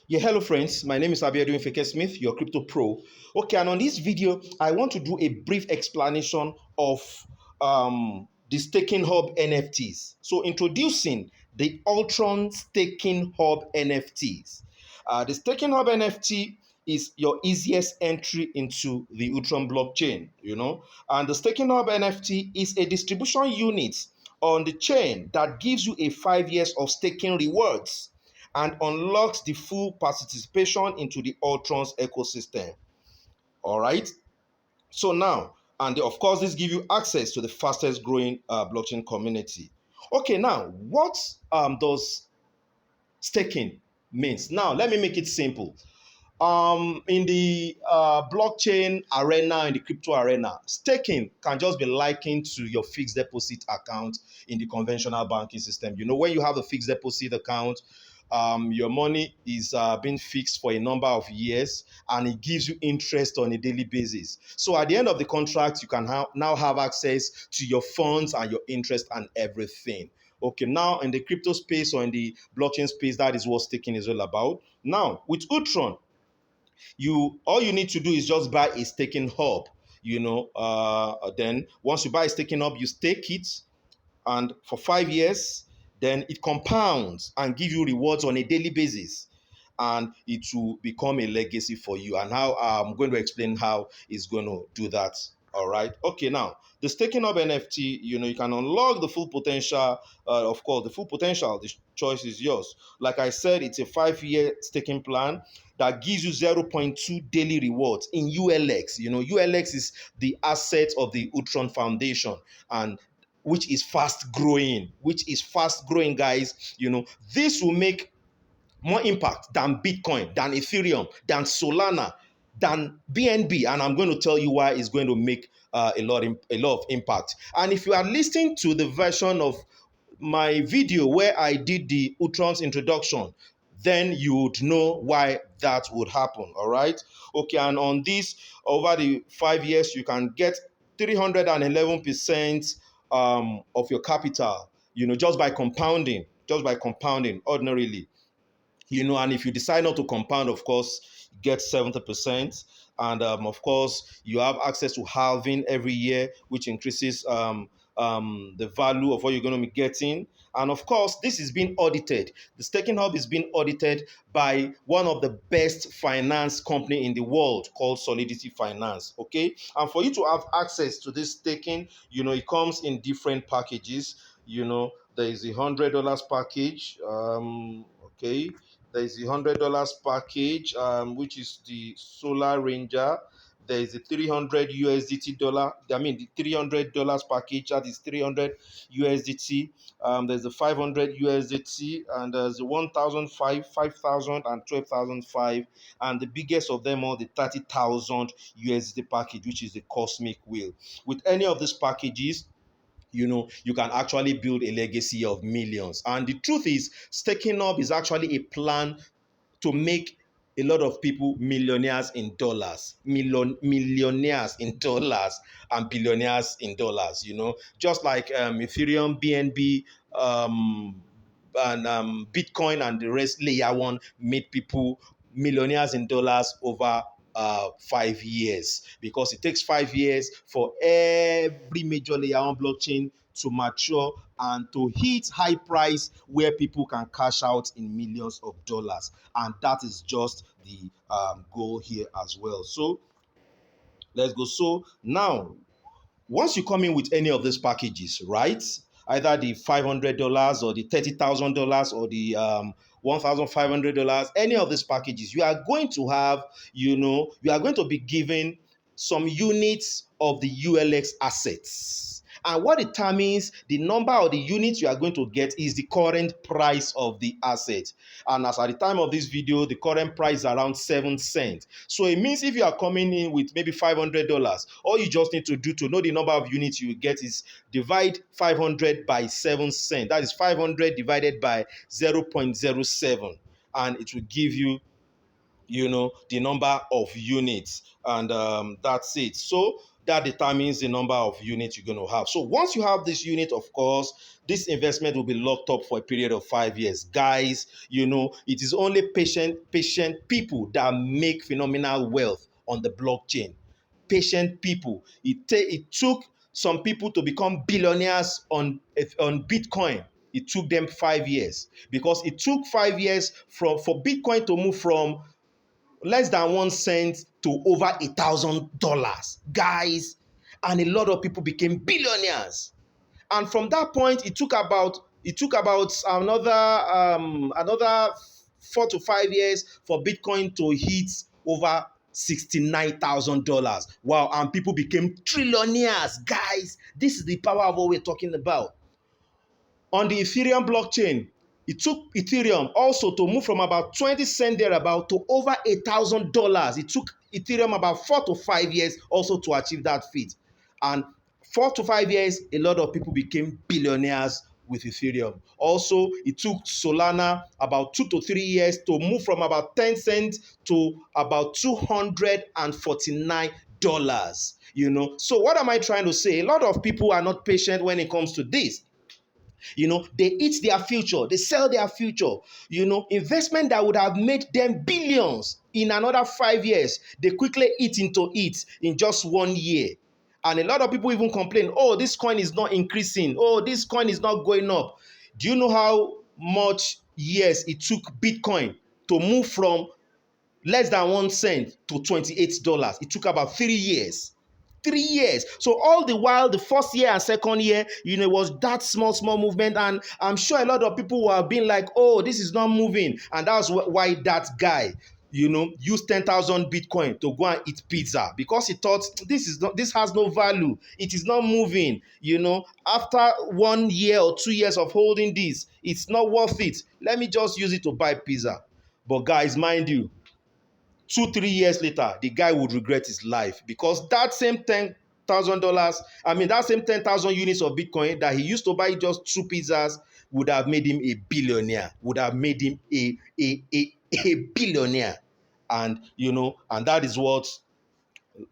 Yeah, hello friends. My name is Abiodun Feke Smith, your crypto pro. Okay, and on this video, I want to do a brief explanation of the staking hub NFTs. So, introducing the Ultron staking hub NFTs. The staking hub NFT is your easiest entry into the Ultron blockchain, and the staking hub NFT is a distribution unit on the chain that gives you a 5 years of staking rewards and unlocks the full participation into the Ultron's ecosystem. All right. So now, and of course, this gives you access to the fastest growing blockchain community. Okay, now what does staking means? Now, let me make it simple. In the blockchain arena, in the crypto arena, staking can just be likened to your fixed deposit account in the conventional banking system. When you have a fixed deposit account, your money is being fixed for a number of years and it gives you interest on a daily basis. So at the end of the contract, you can now have access to your funds and your interest and everything. Okay, now in the crypto space or in the blockchain space, that is what staking is all about. Now, with Ultron, you all you need to do is just buy a staking hub. Then once you buy a staking hub, you stake it, and for 5 years, then it compounds and give you rewards on a daily basis, and it will become a legacy for you. And how I'm going to explain how it's going to do that. All right. Okay. Now, the staking of NFT, you can unlock the full potential. Of course, the full potential. The choice is yours. Like I said, it's a 5 year staking plan that gives you 0.2 daily rewards in ULX. ULX is the asset of the Ultron Foundation, and which is fast growing, guys. This will make more impact than Bitcoin, than Ethereum, than Solana, than BNB, and I'm going to tell you why it's going to make a lot of impact. And if you are listening to the version of my video where I did the Ultron's introduction, then you would know why that would happen. All right. Okay. And on this, over the 5 years, you can get 311% of your capital, just by compounding ordinarily. And if you decide not to compound, of course, you get 70%. And of course, you have access to halving every year, which increases the value of what you're going to be getting. And of course, this is being audited. The staking hub is being audited by one of the best finance company in the world called Solidity Finance. Okay. And for you to have access to this staking, it comes in different packages. There is $100 package. Okay. There is $100 package, which is the Solar Ranger. There is a 300 USDT dollar. I mean, the $300 package, that is 300 USDT. There's the 500 USDT, and there's the 1,005, 5,000, and 12,005. And the biggest of them all, the 30,000 USDT package, which is the Cosmic Wheel. With any of these packages, you can actually build a legacy of millions. And the truth is, staking up is actually a plan to make a lot of people millionaires in dollars, millionaires in dollars, and billionaires in dollars. Just like Ethereum, BNB, and Bitcoin, and the rest, layer one, made people millionaires in dollars over 5 years, because it takes 5 years for every major layer on blockchain to mature and to hit high price where people can cash out in millions of dollars. And that is just the goal here as well. So let's go. So now, once you come in with any of these packages, right? Either the $500 or the $30,000 or the $1,500, any of these packages, you are going to have, you are going to be given some units of the ULX assets. And what determines the number of the units you are going to get is the current price of the asset. And as at the time of this video, the current price is around 7 cents. So it means if you are coming in with maybe $500, all you just need to do to know the number of units you get is divide 500 by 7 cents. That is 500 divided by 0.07. And it will give you the number of units, and that's it. So that determines the number of units you're going to have. So once you have this unit, of course, this investment will be locked up for a period of 5 years. Guys, it is only patient people that make phenomenal wealth on the blockchain. Patient people. It took some people to become billionaires on Bitcoin. It took them 5 years, because it took 5 years for Bitcoin to move from less than 1 cent to over $1,000, guys, and a lot of people became billionaires. And from that point, it took about another 4 to 5 years for Bitcoin to hit over $69,000. Wow! And people became trillionaires, guys. This is the power of what we're talking about. On the Ethereum blockchain, it took Ethereum also to move from about 20 cents thereabout to over $1,000. It took Ethereum about 4 to 5 years also to achieve that feat. And 4 to 5 years, a lot of people became billionaires with Ethereum. Also, it took Solana about 2 to 3 years to move from about 10 cents to about $249. So what am I trying to say? A lot of people are not patient when it comes to this. They eat their future, they sell their future. Investment that would have made them billions in another 5 years, they quickly eat into it in just 1 year. And a lot of people even complain, oh, this coin is not increasing. Oh, this coin is not going up. Do you know how much years it took Bitcoin to move from less than 1 cent to $28? It took about 3 years. 3 years. So all the while, the first year and second year, it was that small movement. And I'm sure a lot of people were being like, oh, this is not moving. And that's why that guy, used 10,000 Bitcoin to go and eat pizza, because he thought this has no value. It is not moving. After 1 year or 2 years of holding this, it's not worth it. Let me just use it to buy pizza. But guys, mind you, 2 3 years later, the guy would regret his life, because that same $10,000, that same 10,000 units of Bitcoin that he used to buy just 2 pizzas would have made him a billionaire, would have made him a billionaire. And that is what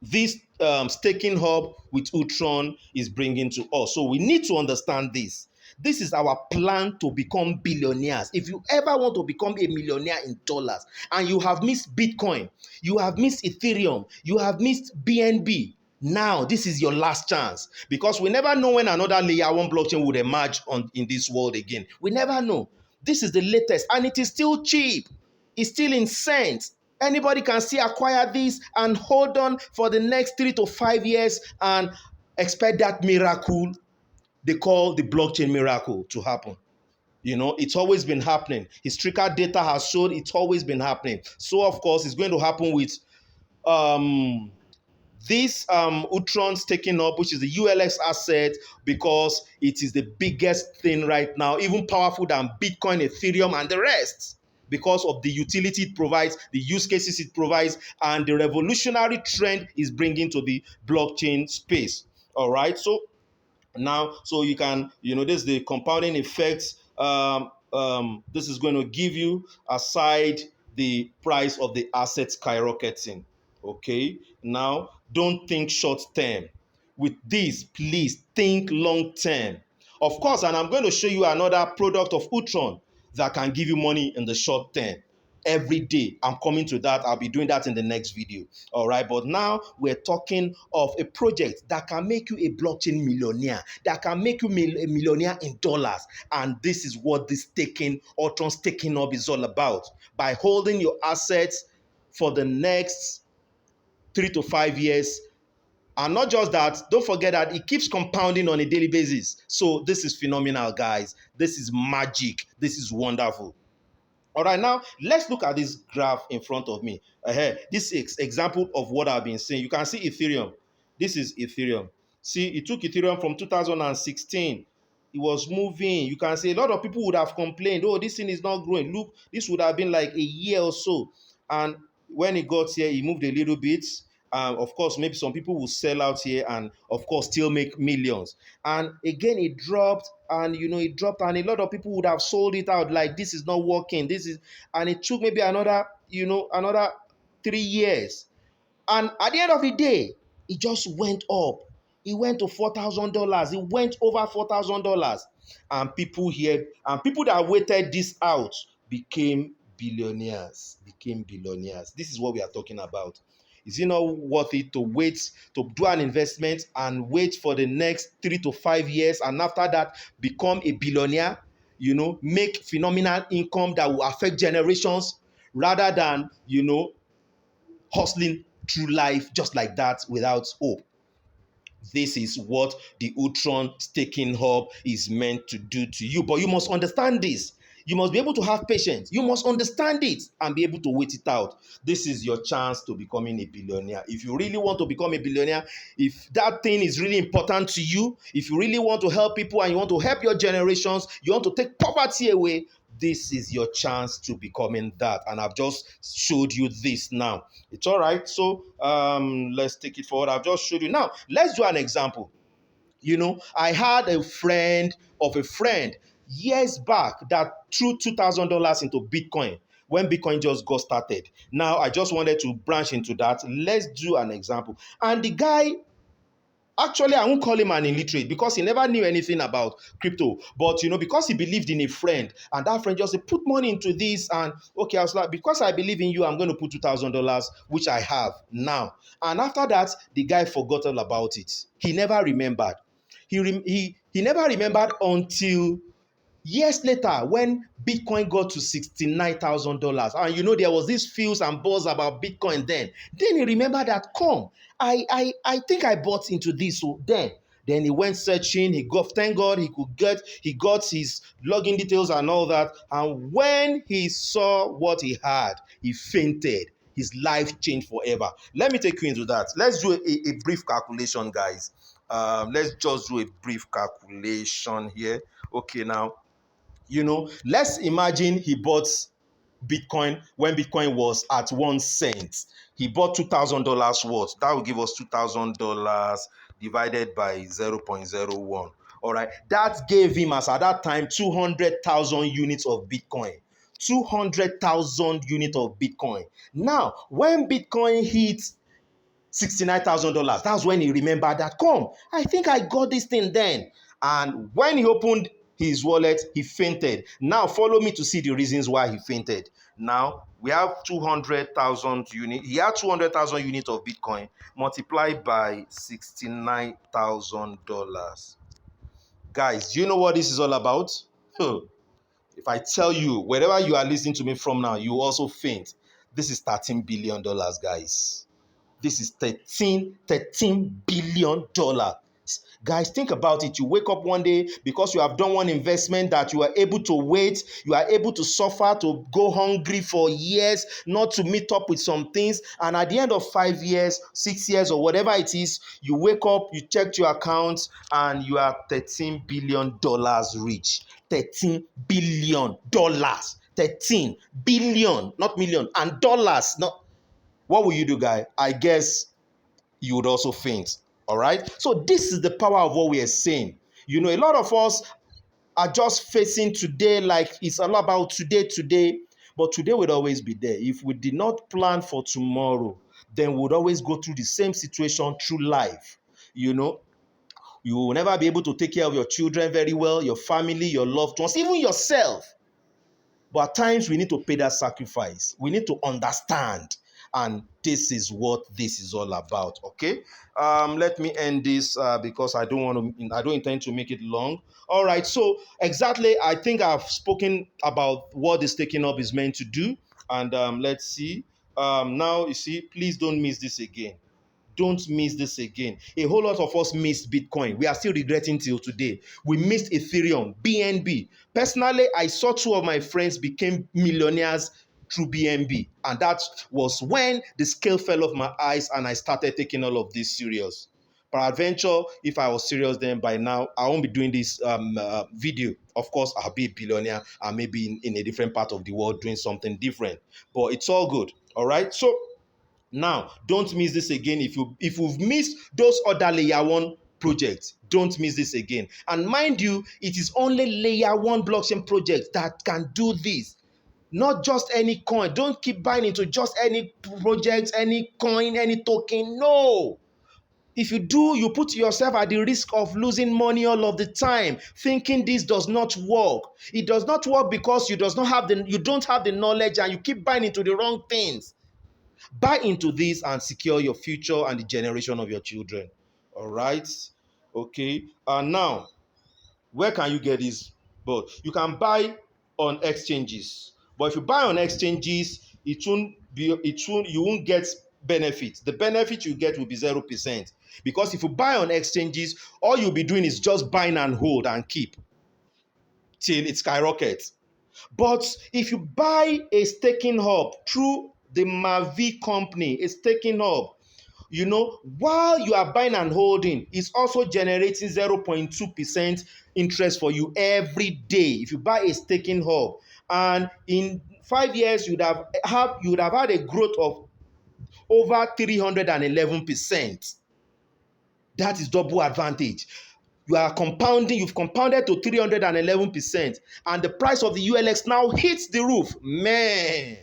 this staking hub with Ultron is bringing to us. So we need to understand this. This is our plan to become billionaires. If you ever want to become a millionaire in dollars and you have missed Bitcoin, you have missed Ethereum, you have missed BNB, now this is your last chance, because we never know when another layer one blockchain would emerge in this world again. We never know. This is the latest, and it is still cheap. It's still in cents. Anybody can still acquire this and hold on for the next 3 to 5 years and expect that miracle they call the blockchain miracle to happen. It's always been happening. Historical data has shown it's always been happening. So, of course, it's going to happen with this Ultron's taking up, which is the ULX asset, because it is the biggest thing right now, even powerful than Bitcoin, Ethereum, and the rest, because of the utility it provides, the use cases it provides, and the revolutionary trend is bringing to the blockchain space. All right, so now, so you can, this is the compounding effects. This is going to give you, aside the price of the asset skyrocketing. Okay, now don't think short term. With this, please think long term. Of course, and I'm going to show you another product of Ultron that can give you money in the short term. Every day, I'm coming to that. I'll be doing that in the next video. All right, but now we're talking of a project that can make you a blockchain millionaire, that can make you a millionaire in dollars. And this is what this Ultron's taking up is all about. By holding your assets for the next 3 to 5 years. And not just that, don't forget that it keeps compounding on a daily basis. So this is phenomenal, guys. This is magic. This is wonderful. All right, now let's look at this graph in front of me. This is example of what I've been saying. You can see Ethereum. This is Ethereum. See, it took Ethereum from 2016. It was moving. You can see a lot of people would have complained, oh, this thing is not growing. Look, this would have been like a year or so. And when it got here, it moved a little bit. Of course, maybe some people will sell out here and, of course, still make millions. And again, it dropped, and it dropped, and a lot of people would have sold it out like this is not working. And it took maybe another 3 years. And at the end of the day, It just went up. It went to $4,000. It went over $4,000. And people here, and people that waited this out became billionaires. Became billionaires. This is what we are talking about. Is it not worth it to wait to do an investment and wait for the next 3 to 5 years, and after that become a billionaire? Make phenomenal income that will affect generations, rather than hustling through life just like that without hope. This is what the Ultron staking hub is meant to do to you. But you must understand this. You must be able to have patience. You must understand it and be able to wait it out. This is your chance to becoming a billionaire. If you really want to become a billionaire, if that thing is really important to you, if you really want to help people and you want to help your generations, you want to take poverty away, this is your chance to becoming that. And I've just showed you this now. It's all right. So let's take it forward. I've just showed you. Now, let's do an example. I had a friend of a friend years back that threw $2,000 into Bitcoin when Bitcoin just got started. Now, I just wanted to branch into that. Let's do an example. And the guy, actually, I won't call him an illiterate because he never knew anything about crypto. But, because he believed in a friend, and that friend just said, put money into this. And okay, I was like, because I believe in you, I'm going to put $2,000, which I have now. And after that, the guy forgot all about it. He never remembered. He never remembered until years later, when Bitcoin got to $69,000, and there was this feels and buzz about Bitcoin then he remembered that, I think I bought into this. So then he went searching. Thank God he got his login details and all that. And when he saw what he had, he fainted. His life changed forever. Let me take you into that. Let's do a brief calculation, guys. Let's just do a brief calculation here. Okay, now, let's imagine he bought Bitcoin when Bitcoin was at 1 cent. He bought $2,000 worth. That will give us $2,000 divided by 0.01. All right. That gave him, as at that time, 200,000 units of Bitcoin. 200,000 units of Bitcoin. Now, when Bitcoin hit $69,000, that's when he remembered that, I think I got this thing then. And when he opened his wallet, he fainted. Now, follow me to see the reasons why he fainted. Now, we have 200,000 units. He had 200,000 units of Bitcoin multiplied by $69,000. Guys, do you know what this is all about? If I tell you, wherever you are listening to me from now, you also faint. This is $13 billion, guys. This is $13 billion. Guys, think about it. You wake up one day because you have done one investment that you are able to wait. You are able to suffer, to go hungry for years, not to meet up with some things. And at the end of 5 years, 6 years, or whatever it is, you wake up, you check your account, and you are $13 billion rich. $13 billion. 13 billion, not million, and dollars. Not. What will you do, guy? I guess you would also faint. All right. So this is the power of what we are saying. A lot of us are just facing today like it's all about today. But today would always be there. If we did not plan for tomorrow, then we would always go through the same situation through life. You will never be able to take care of your children very well, your family, your loved ones, even yourself. But at times we need to pay that sacrifice. We need to understand. And this is what this is all about. Okay. Let me end this because I don't intend to make it long. All right. So exactly, I think I've spoken about what the staking up is meant to do. And let's see. Now you see, please don't miss this again. Don't miss this again. A whole lot of us missed Bitcoin. We are still regretting till today. We missed Ethereum, BNB. Personally, I saw 2 of my friends became millionaires through BNB. And that was when the scale fell off my eyes and I started taking all of this serious. Peradventure, if I was serious then, by now, I won't be doing this video. Of course, I'll be a billionaire and maybe in a different part of the world doing something different. But it's all good. All right? So, now, don't miss this again. If you've missed those other layer 1 projects, don't miss this again. And mind you, it is only layer 1 blockchain projects that can do this. Not just any coin. Don't keep buying into just any project, any coin, any token. No. If you do, you put yourself at the risk of losing money all of the time, thinking this does not work. It does not work because you don't have the knowledge and you keep buying into the wrong things. Buy into this and secure your future and the generation of your children. All right. Okay. And now, where can you get this? But you can buy on exchanges. But if you buy on exchanges, you won't get benefits. The benefit you get will be 0%. Because if you buy on exchanges, all you'll be doing is just buying and hold and keep till it skyrockets. But if you buy a staking hub through the Mavi company, a staking hub, while you are buying and holding, it's also generating 0.2% interest for you every day. If you buy a staking hub, and in 5 years, you would have had a growth of over 311%. That is double advantage. You've compounded to 311%, and the price of the ULX now hits the roof. Man,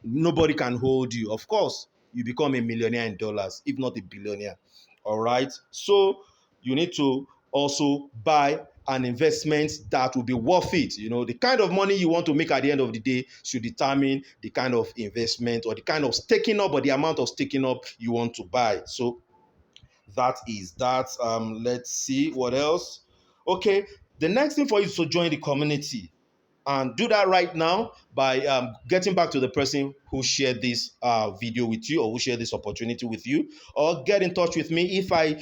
nobody can hold you. Of course, you become a millionaire in dollars, if not a billionaire. All right. So you need to also buy an investment that will be worth it. The kind of money you want to make at the end of the day should determine the kind of investment or the kind of staking up or the amount of staking up you want to buy. So that is that. Let's see what else. Okay. The next thing for you is to join the community. And do that right now by getting back to the person who shared this video with you or who shared this opportunity with you, or get in touch with me if I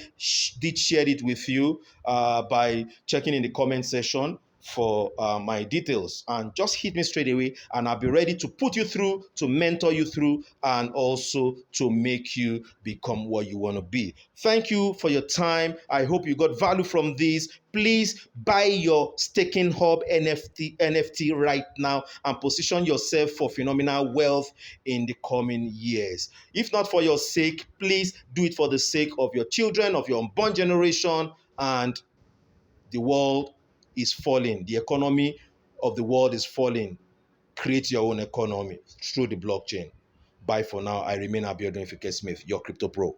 did share it with you by checking in the comment section for my details, and just hit me straight away and I'll be ready to put you through, to mentor you through, and also to make you become what you want to be. Thank you for your time. I hope you got value from this. Please buy your staking hub NFT right now and position yourself for phenomenal wealth in the coming years. If not for your sake, please do it for the sake of your children, of your unborn generation. And the world is falling. The economy of the world is falling. Create your own economy through the blockchain. Bye for now. I remain Abiodun Ifike Smith, your crypto pro.